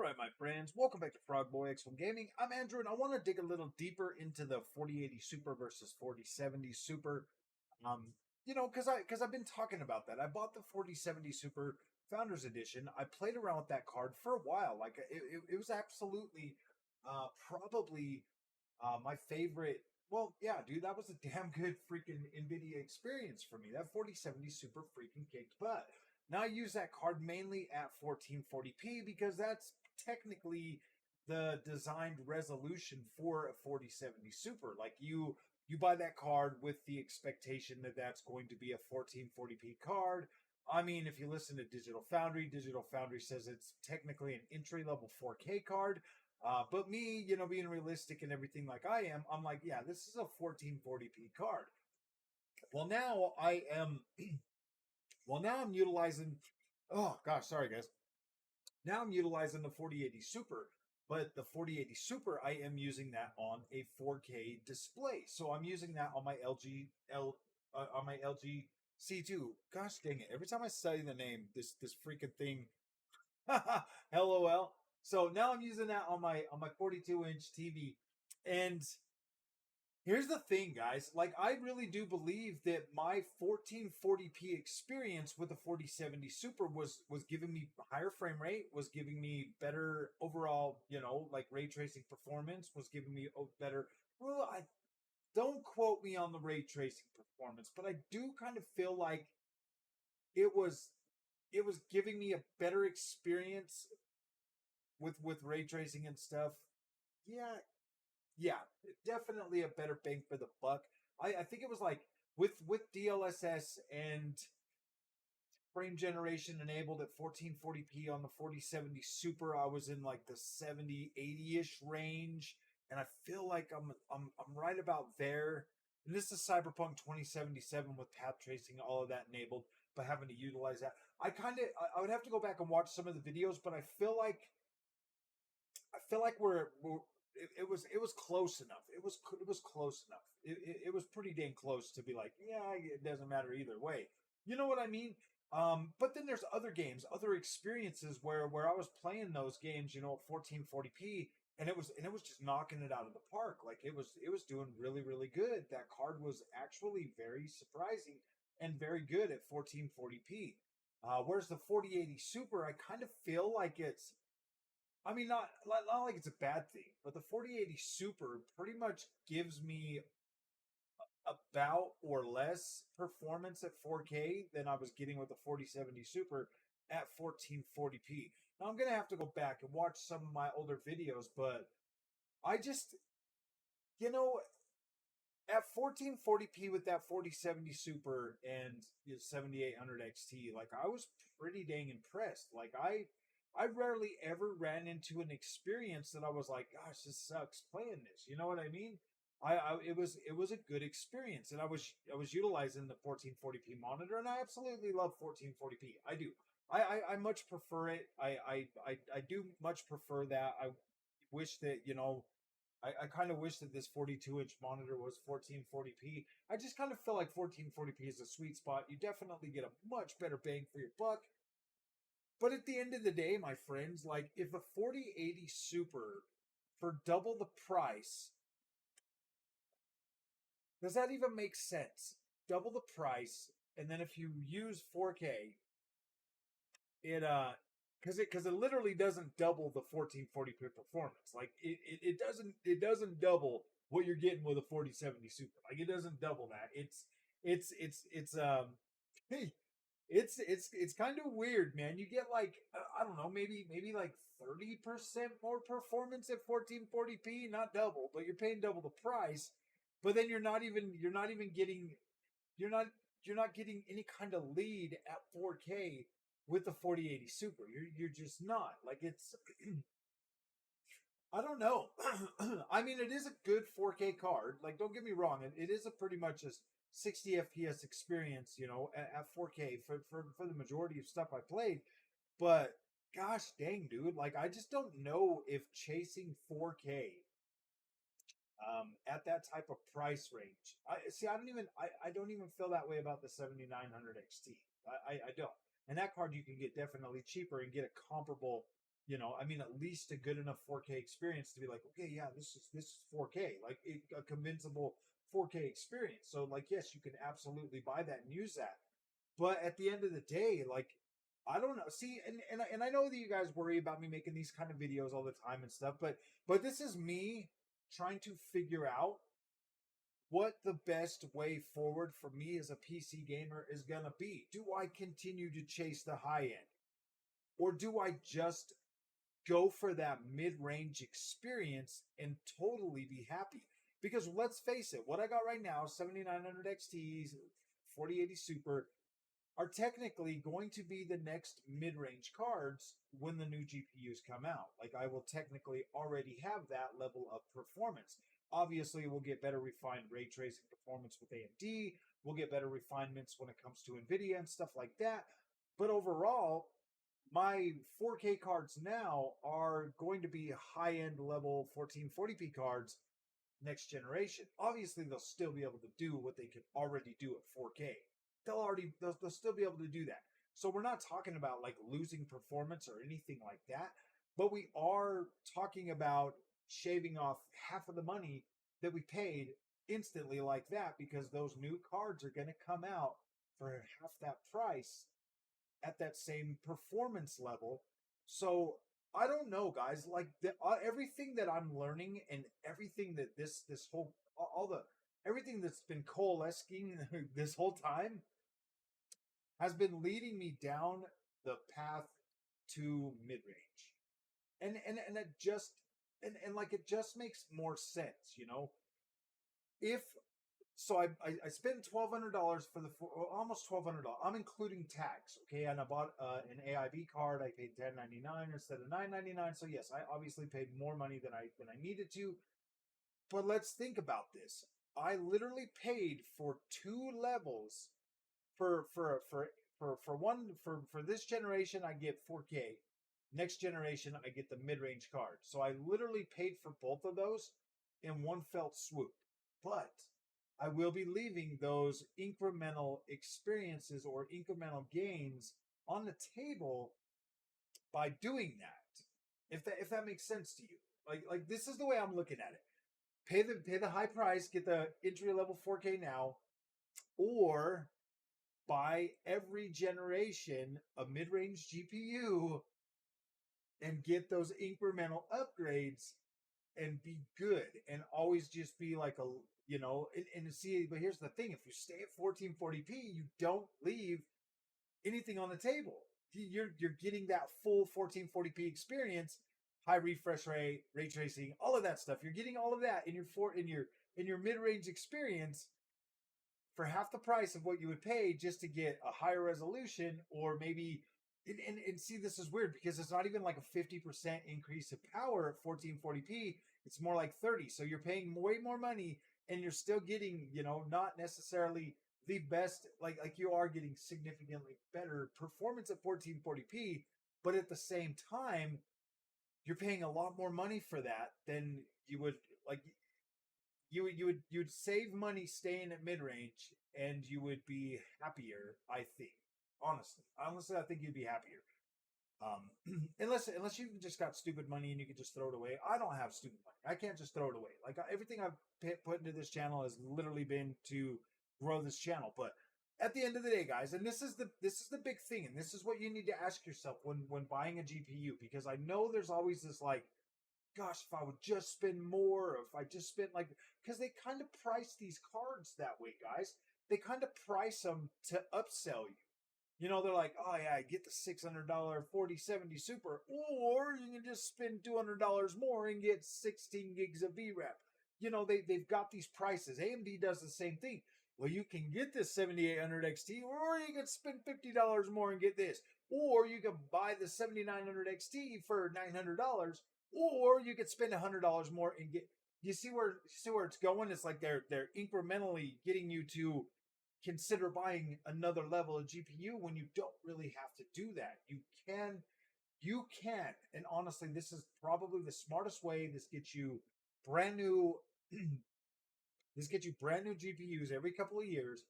Alright, my friends, welcome back to Frogboy X1 Gaming. I'm Andrew, and I want to dig a little deeper into the 4080 Super versus 4070 Super. Because I've been talking about that. I bought the 4070 Super Founders Edition. I played around with that card for a while. It was absolutely, probably my favorite. Well, yeah, dude, that was a damn good freaking NVIDIA experience for me. That 4070 Super freaking kicked butt. Now I use that card mainly at 1440p because that's technically the designed resolution for a 4070 Super. Like you buy that card with the expectation that that's going to be a 1440p card. I mean, if you listen to Digital Foundry says it's technically an entry level 4K card. But me, being realistic and everything like I am, I'm like, yeah, this is a 1440p card. Well, now I am. Well, now I'm utilizing. Oh gosh, sorry guys. Now I'm utilizing the 4080 Super, but the 4080 Super I am using that on a 4K display. So I'm using that on my LG C2. Gosh dang it! Every time I say the name, this freaking thing, LOL. So now I'm using that on my 42-inch TV, and here's the thing, guys. Like, I really do believe that my 1440p experience with the 4070 Super was giving me higher frame rate, was giving me better overall, like ray tracing performance, was giving me better. Well, I don't quote me on the ray tracing performance, but I do kind of feel like it was it was giving me a better experience with ray tracing and stuff. Yeah, yeah, definitely a better bang for the buck. I think it was like with DLSS and frame generation enabled at 1440p on the 4070 Super, I was in like the 70 80ish range, and I feel like I'm right about there. And this is Cyberpunk 2077 with path tracing, all of that enabled, but having to utilize that. I would have to go back and watch some of the videos, but I feel like it was close enough. It was close enough. It was pretty dang close to be like, yeah, it doesn't matter either way. You know what I mean? But then there's other games, other experiences where I was playing those games, at 1440p, and it was just knocking it out of the park. Like it was doing really really good. That card was actually very surprising and very good at 1440p. Whereas the 4080 Super, I kind of feel like it's I mean, not like it's a bad thing, but the 4080 Super pretty much gives me about or less performance at 4K than I was getting with the 4070 Super at 1440p. Now I'm gonna have to go back and watch some of my older videos, but I just, you know, at 1440p with that 4070 Super and 7800 XT, like I was pretty dang impressed. Like I rarely ever ran into an experience that I was like, gosh, this sucks playing this. You know what I mean? It was a good experience, and I was utilizing the 1440p monitor, and I absolutely love 1440p. I do. I much prefer it. I do much prefer that. I wish that I kind of wish that this 42-inch monitor was 1440p. I just kind of feel like 1440p is a sweet spot. You definitely get a much better bang for your buck. But at the end of the day, my friends, like if a 4080 Super for double the price, does that even make sense? Double the price, and then if you use 4K, it because it literally doesn't double the 1440p performance. Like it doesn't double what you're getting with a 4070 Super. Like it doesn't double that. It's hey, it's kind of weird, man. You get like I don't know, maybe like 30% more performance at 1440p, not double, but you're paying double the price. But then you're not even getting you're not you're not getting any kind of lead at 4K with the 4080 Super. You're just not. Like it's I don't know. I mean, it is a good 4K card. Like, don't get me wrong. It is a pretty much a 60 FPS experience, at 4K for the majority of stuff I played. But gosh dang, dude, like I just don't know if chasing 4K at that type of price range. I don't even feel that way about the 7900 XT. I don't. And that card you can get definitely cheaper and get a comparable I mean, at least a good enough 4K experience to be like, okay, yeah, this is 4K, like a convincible 4K experience. So like, yes, you can absolutely buy that and use that. But at the end of the day, like, I don't know. See, and I know that you guys worry about me making these kind of videos all the time and stuff, but this is me trying to figure out what the best way forward for me as a PC gamer is gonna be. Do I continue to chase the high end, or do I just go for that mid-range experience and totally be happy? Because let's face it, what I got right now, 7900 XTs, 4080 Super, are technically going to be the next mid-range cards when the new GPUs come out. Like, I will technically already have that level of performance. Obviously, we'll get better refined ray tracing performance with AMD. We'll get better refinements when it comes to NVIDIA and stuff like that. But overall, my 4K cards now are going to be high-end level 1440p cards next generation. Obviously, they'll still be able to do what they can already do at 4K. They'll still be able to do that. So we're not talking about like losing performance or anything like that, but we are talking about shaving off half of the money that we paid instantly like that, because those new cards are going to come out for half that price at that same performance level. So I don't know, guys. Like everything that I'm learning and everything that this whole all the everything that's been coalescing this whole time has been leading me down the path to mid range, and it just and like it just makes more sense, if so I spent $1,200 for the almost $1,200. I'm including tax, okay? And I bought an AIB card. I paid $10.99 instead of $9.99. So yes, I obviously paid more money than I needed to. But let's think about this. I literally paid for two levels for this generation. I get 4K. Next generation, I get the mid-range card. So I literally paid for both of those in one felt swoop. But I will be leaving those incremental experiences or incremental gains on the table by doing that. If that makes sense to you. Like this is the way I'm looking at it. Pay the high price, get the entry level 4K now, or buy every generation a mid-range GPU and get those incremental upgrades and be good and always just be like and see. But here's the thing: if you stay at 1440p, you don't leave anything on the table. You're getting that full 1440p experience, high refresh rate, ray tracing, all of that stuff. You're getting all of that in your mid-range experience for half the price of what you would pay just to get a higher resolution, or maybe and see, this is weird because it's not even like a 50% increase of power at 1440p. It's more like 30. So you're paying way more money and you're still getting, not necessarily the best, like you are getting significantly better performance at 1440p, but at the same time, you're paying a lot more money for that than you would like you'd save money staying at mid range, and you would be happier. I think, honestly, I think you'd be happier. Unless you just got stupid money and you can just throw it away. I don't have stupid money. I can't just throw it away. Like everything I've put into this channel has literally been to grow this channel. But at the end of the day, guys, and this is the big thing, and this is what you need to ask yourself when buying a GPU, because I know there's always this like, gosh, if I would just spend more, or if I just spent like, because they kind of price these cards that way, guys. They kind of price them to upsell you. They're like, oh yeah, get the $600 4070 Super, or you can just spend $200 more and get 16 gigs of VRAM. They've got these prices. AMD does the same thing. Well, you can get this 7800 XT, or you can spend $50 more and get this, or you can buy the 7900 XT for $900, or you could spend $100 more and get. You see where it's going? It's like they're incrementally getting you to consider buying another level of GPU when you don't really have to do that. You can, and honestly, this is probably the smartest way. This gets you brand new. This gets you brand new GPUs every couple of years.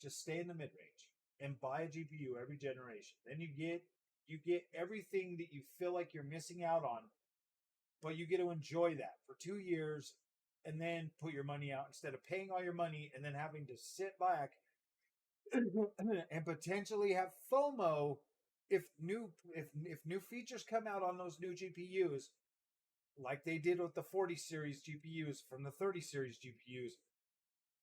Just stay in the mid range and buy a GPU every generation. Then you get You get everything that you feel like you're missing out on, but you get to enjoy that for 2 years and then put your money out instead of paying all your money and then having to sit back and potentially have FOMO if new features come out on those new GPUs, like they did with the 40 series GPUs from the 30 series GPUs.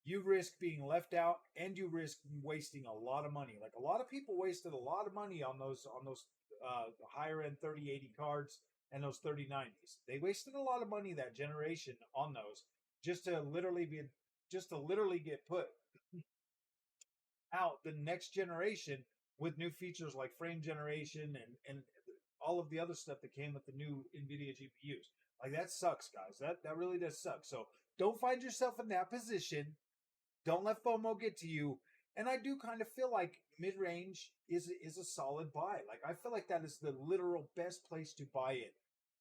You risk being left out and you risk wasting a lot of money. Like a lot of people wasted a lot of money on those higher end 3080 cards and those 3090s. They wasted a lot of money that generation on those just to literally get put out the next generation with new features like frame generation and all of the other stuff that came with the new NVIDIA GPUs. Like that sucks, guys. That really does suck. So don't find yourself in that position. Don't let FOMO get to you. And I do kind of feel like mid range is a solid buy. Like I feel like that is the literal best place to buy it.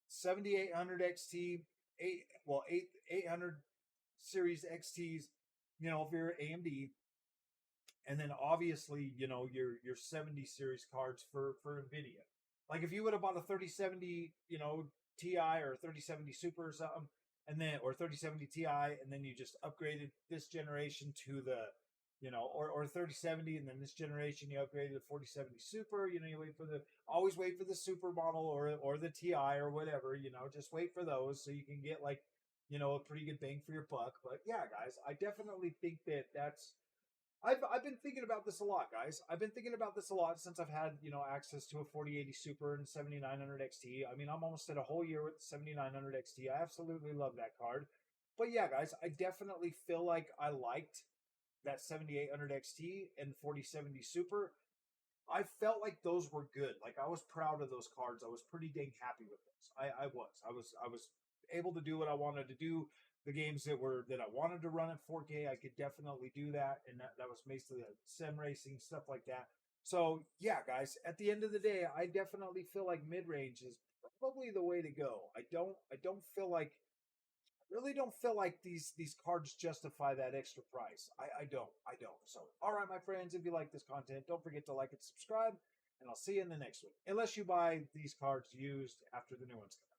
7800 XT, 800 series XTs. If you're AMD, and then obviously your 70 series cards for Nvidia. Like if you would have bought a 3070 Ti or 3070 Super or something, and then or 3070 Ti, and then you just upgraded this generation to the or 3070, and then this generation you upgraded to 4070 Super. You always wait for the Super model or the Ti or whatever. Just wait for those so you can get like a pretty good bang for your buck. But yeah, guys, I definitely think that's I've been thinking about this a lot, guys. I've been thinking about this a lot since I've had access to a 4080 Super and 7900 XT. I mean, I'm almost at a whole year with the 7900 XT. I absolutely love that card. But yeah, guys, I definitely feel like I liked that 7800 XT and 4070 Super. I felt like those were good. Like I was proud of those cards. I was pretty dang happy with those. I was able to do what I wanted to do. The games that I wanted to run at 4K, I could definitely do that, and that was basically sim racing stuff like that. So yeah, guys, at the end of the day, I definitely feel like mid range is probably the way to go. I don't feel like really don't feel like these cards justify that extra price. I don't. So, all right, my friends, if you like this content, don't forget to like and subscribe, and I'll see you in the next one. Unless you buy these cards used after the new ones come out.